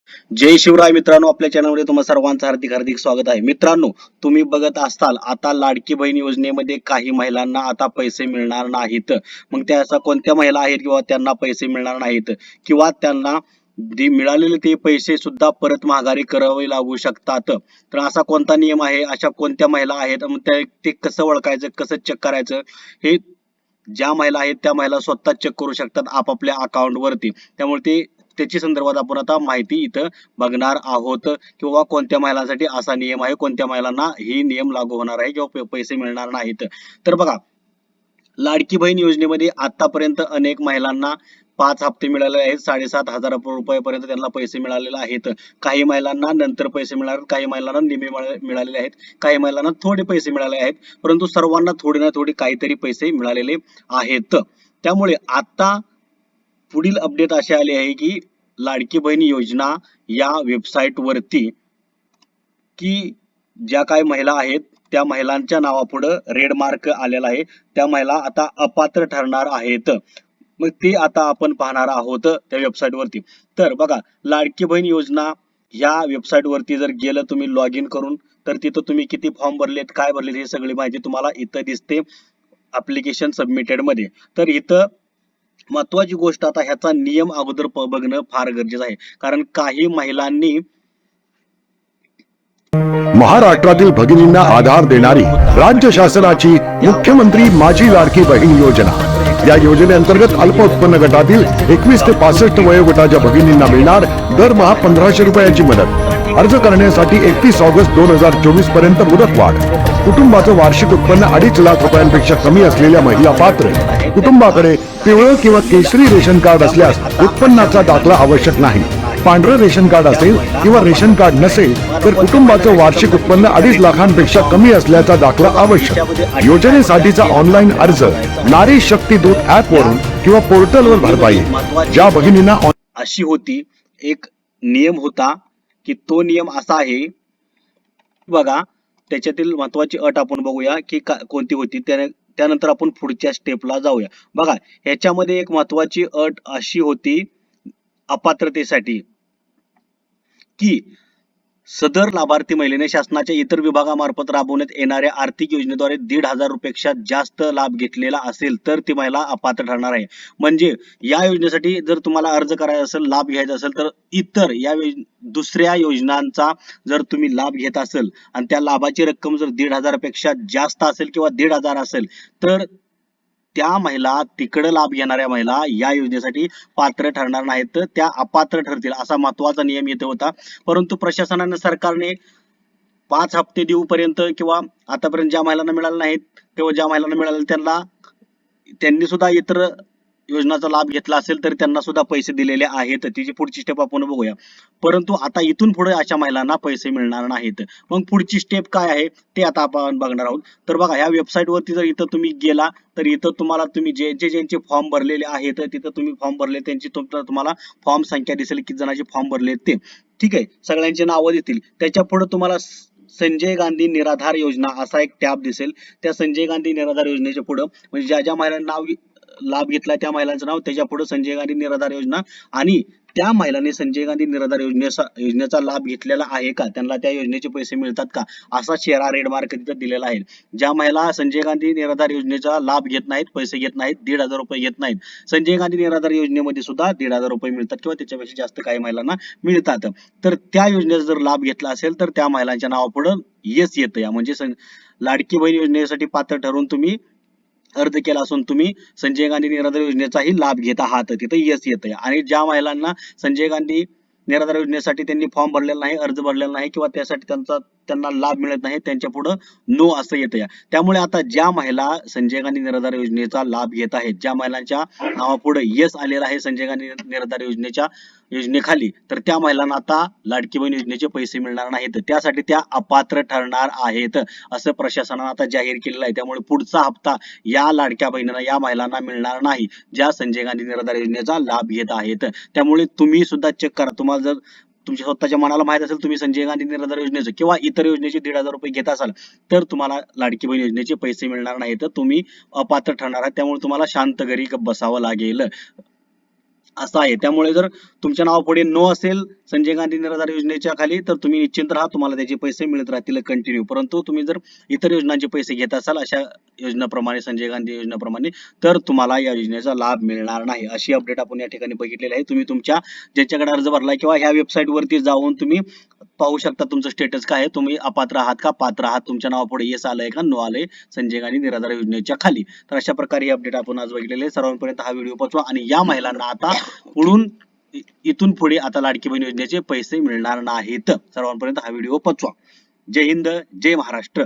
जय शिवराय मित्रांनो, आपल्या चॅनलमध्ये तुम्हा सर्वांचं हार्दिक हार्दिक स्वागत आहे. मित्रांनो, तुम्ही बघत असताल आता लाडकी बहीण योजनेमध्ये काही महिलांना आता पैसे मिळणार नाहीत. मग त्या अशा कोणत्या महिला आहेत किंवा त्यांना पैसे मिळणार नाहीत किंवा त्यांना मिळालेले ते पैसे सुद्धा परत माघारी करावे लागू शकतात. तर असा कोणता नियम आहे, अशा कोणत्या महिला आहेत, मग ते कसं ओळखायचं, कसं चेक करायचं, हे ज्या महिला आहेत त्या महिला स्वतः चेक करू शकतात आपापल्या अकाउंट वरती. त्यामुळे त्याची संदर्भात आपण आता माहिती इथं बघणार आहोत किंवा कोणत्या महिलांसाठी असा नियम आहे, कोणत्या महिलांना ही नियम लागू होणार आहे किंवा पैसे मिळणार नाहीत. तर बघा, लाडकी बहीण योजनेमध्ये आतापर्यंत अनेक महिलांना 5 हप्ते मिळाले आहेत. 7,500 रुपयापर्यंत त्यांना पैसे मिळालेले आहेत. काही महिलांना नंतर पैसे मिळाले, काही महिलांना निम्मे मिळालेले आहेत, काही महिलांना थोडे पैसे मिळाले आहेत, परंतु सर्वांना थोडे ना थोडे काहीतरी पैसे मिळालेले आहेत. त्यामुळे आता पुढील अपडेट असे आले आहे की लाडकी बहीण योजना या वेबसाईट वरती की ज्या काही महिला आहेत त्या महिलांच्या नावापुढे रेड मार्क आलेला आहे, त्या महिला आता अपात्र ठरणार आहेत. मग ते आता आपण पाहणार आहोत त्या वेबसाईट वरती. तर बघा, लाडकी बहीण योजना ह्या वेबसाईट वरती जर गेलं तुम्ही लॉग इन करून, तर तिथं तुम्ही किती फॉर्म भरलेत, काय भरलेत, हे सगळी माहिती तुम्हाला इथं दिसते ऍप्लिकेशन सबमिटेड मध्ये. तर इथं महत्वाची गोष्ट, आता ह्याचा नियम अगोदर बघणं फार गरजेचं आहे, कारण काही महिलांनी महाराष्ट्रातील भगिनींना आधार देणारी राज्य शासनाची मुख्यमंत्री माझी लाडकी बहीण योजना. या योजनेअंतर्गत अल्प उत्पन्न गटातील 21 ते 65 वयोगटाच्या भगिनींना मिळणार दरमहा 1,500 रुपयाची मदत. अर्ज करण्यासाठी 31 ऑगस्ट 2024 पर्यंत मुदतवाढ. कुटुंबाचं वार्षिक उत्पन्न 2.5 लाख रुपयांपेक्षा कमी असलेल्या महिला पात्र. कुटुंबाकडे पिवळं किंवा केशरी रेशन कार्ड असल्यास उत्पन्नाचा दाखला आवश्यक नाही. पांढरं रेशन कार्ड असेल किंवा रेशन कार्ड नसेल तर कुटुंबाचं वार्षिक उत्पन्न 2.5 लाखांपेक्षा कमी असल्याचा दाखला आवश्यक. योजनेसाठीचा ऑनलाईन अर्ज नारी शक्ती दूत ऍप वरून किंवा पोर्टलवर भरता येईल. ज्या भगिनींना अशी होती एक नियम होता की तो नियम असा आहे बघा, त्याच्यातील महत्वाची अट आपण बघूया की कोणती होती, त्यानंतर आपण पुढच्या स्टेपला जाऊया. बघा, ह्याच्यामध्ये एक महत्वाची अट अशी होती अपात्रतेसाठी की सदर लाभार्थी महिलेने शासनाच्या इतर विभागामार्फत राबवण्यात येणाऱ्या आर्थिक योजनेद्वारे 1,500 रुपयापेक्षा जास्त लाभ घेतलेला असेल तर ती महिला अपात्र ठरणार आहे. म्हणजे या योजनेसाठी जर तुम्हाला अर्ज करायचा असेल, लाभ घ्यायचा असेल, तर इतर दुसऱ्या योजनांचा जर तुम्ही लाभ घेत असेल आणि त्या लाभाची रक्कम जर 1,500 पेक्षा जास्त असेल किंवा 1,500 असेल, तर त्या महिला, तिकडे लाभ घेणाऱ्या महिला या योजनेसाठी पात्र ठरणार नाहीत, तर त्या अपात्र ठरतील, असा महत्वाचा नियम येथे होता. परंतु प्रशासनाने, सरकारने 5 हप्ते देऊपर्यंत किंवा आतापर्यंत ज्या महिलांना मिळाले नाहीत किंवा ज्या महिलांना मिळाले त्यांनी सुद्धा इतर योजनाचा लाभ घेतला असेल तर त्यांना सुद्धा पैसे दिलेले आहेत. तिची पुढची स्टेप आपण बघूया. परंतु आता इथून पुढे अशा महिलांना पैसे मिळणार नाहीत. मग पुढची स्टेप काय आहे ते आता आपण बघणार आहोत. तर बघा, ह्या वेबसाईट वरती जर इथं तुम्ही गेला तर इथं तुम्हाला ज्यांचे फॉर्म भरलेले आहेत, तिथं तुम्ही फॉर्म भरले त्यांची तुम्हाला फॉर्म संख्या दिसेल, किती जणांचे फॉर्म भरले ते. ठीक आहे, सगळ्यांचे नावं देतील. त्याच्या पुढे तुम्हाला संजय गांधी निराधार योजना असा एक टॅब दिसेल. त्या संजय गांधी निराधार योजनेच्या पुढे म्हणजे ज्या ज्या महिलांना लाभ घेतला त्या महिलांचं नाव, त्याच्या पुढे संजय गांधी निराधार योजना, आणि त्या महिलांनी संजय गांधी निराधार योजनेचा लाभ घेतलेला आहे का, त्यांना त्या योजनेचे पैसे मिळतात का, असा चेहरा रेड मार्क तिथं दिलेला आहे. ज्या महिला संजय गांधी निराधार योजनेचा लाभ घेत नाहीत, पैसे घेत नाहीत, 1,500 रुपये घेत नाहीत, संजय गांधी निराधार योजनेमध्ये सुद्धा 1,500 रुपये मिळतात किंवा त्याच्यापेक्षा जास्त काही महिलांना मिळतात. तर त्या योजनेचा जर लाभ घेतला असेल तर त्या महिलांच्या नावापुढे येस येतं. या म्हणजे लाडकी बहीण योजनेसाठी पात्र ठरून तुम्ही अर्ज केला असून तुम्ही संजय गांधी निराधार योजनेचाही लाभ घेत आहात, तिथे यस येत आहे. आणि ज्या महिलांना संजय गांधी निराधार योजनेसाठी त्यांनी फॉर्म भरलेला नाही, अर्ज भरलेला नाही किंवा त्यासाठी त्यांना लाभ मिळत नाही, त्यांच्या पुढे नो असं येतं. त्यामुळे आता ज्या महिला संजय गांधी निराधार योजनेचा लाभ घेत आहेत, ज्या महिलांच्या नावापुढे यस आलेला आहे संजय गांधी निराधार योजनेखाली, तर त्या महिलांना आता लाडकी बहीण योजनेचे पैसे मिळणार नाहीत, त्यासाठी त्या अपात्र ठरणार आहेत असं प्रशासनाने आता जाहीर केलेलं आहे. त्यामुळे पुढचा हप्ता या लाडक्या बहिणींना, या महिलांना मिळणार नाही ज्या संजय गांधी निराधार योजनेचा लाभ घेत आहेत. त्यामुळे तुम्ही सुद्धा चेक करा. तुम्हाला जर तुमच्या स्वतःच्या मनाला माहित असेल तुम्ही संजय गांधी निराधार योजनेचे किंवा इतर योजनेचे 1,500 रुपये घेत असाल तर तुम्हाला लाडकी बहीण योजनेचे पैसे मिळणार नाहीत, तुम्ही अपात्र ठरणार आहात. त्यामुळे तुम्हाला शांत घरी बसावं लागेल. असं आहे. त्यामुळे जर तुमच्या नावापुढे नो असेल संजय गांधी निराधार योजनेच्या खाली, तर तुम्ही निश्चिंत राहा, तुम्हाला त्याचे पैसे मिळत राहतील कंटिन्यू. परंतु तुम्ही जर इतर योजनांचे पैसे घेत असाल अशा योजनेप्रमाणे, संजय गांधी योजनेप्रमाणे, तर तुम्हाला या योजनेचा लाभ मिळणार नाही. अशी अपडेट आपण या ठिकाणी बघितलेली आहे. तुम्ही तुमच्या ज्यांच्याकडे अर्ज भरला किंवा ह्या वेबसाईट वरती जाऊन तुम्ही पाहू शकता तुमचं स्टेटस काय आहे, तुम्ही अपात्र आहात का पात्र आहात, तुमच्या नावापुढे येस आलंय का नो आलंय संजय गांधी निराधार योजनेच्या खाली. तर अशा प्रकारे ही अपडेट आपण आज बघितलेली आहे. सर्वांपर्यंत हा व्हिडिओ पोहोचवा आणि या महिलांना आता पुढून इथून पुढे आता लाडकी बहीण योजनेचे पैसे मिळणार नाहीत. सर्वांपर्यंत हा व्हिडिओ पोहोचवा. जय हिंद, जय महाराष्ट्र.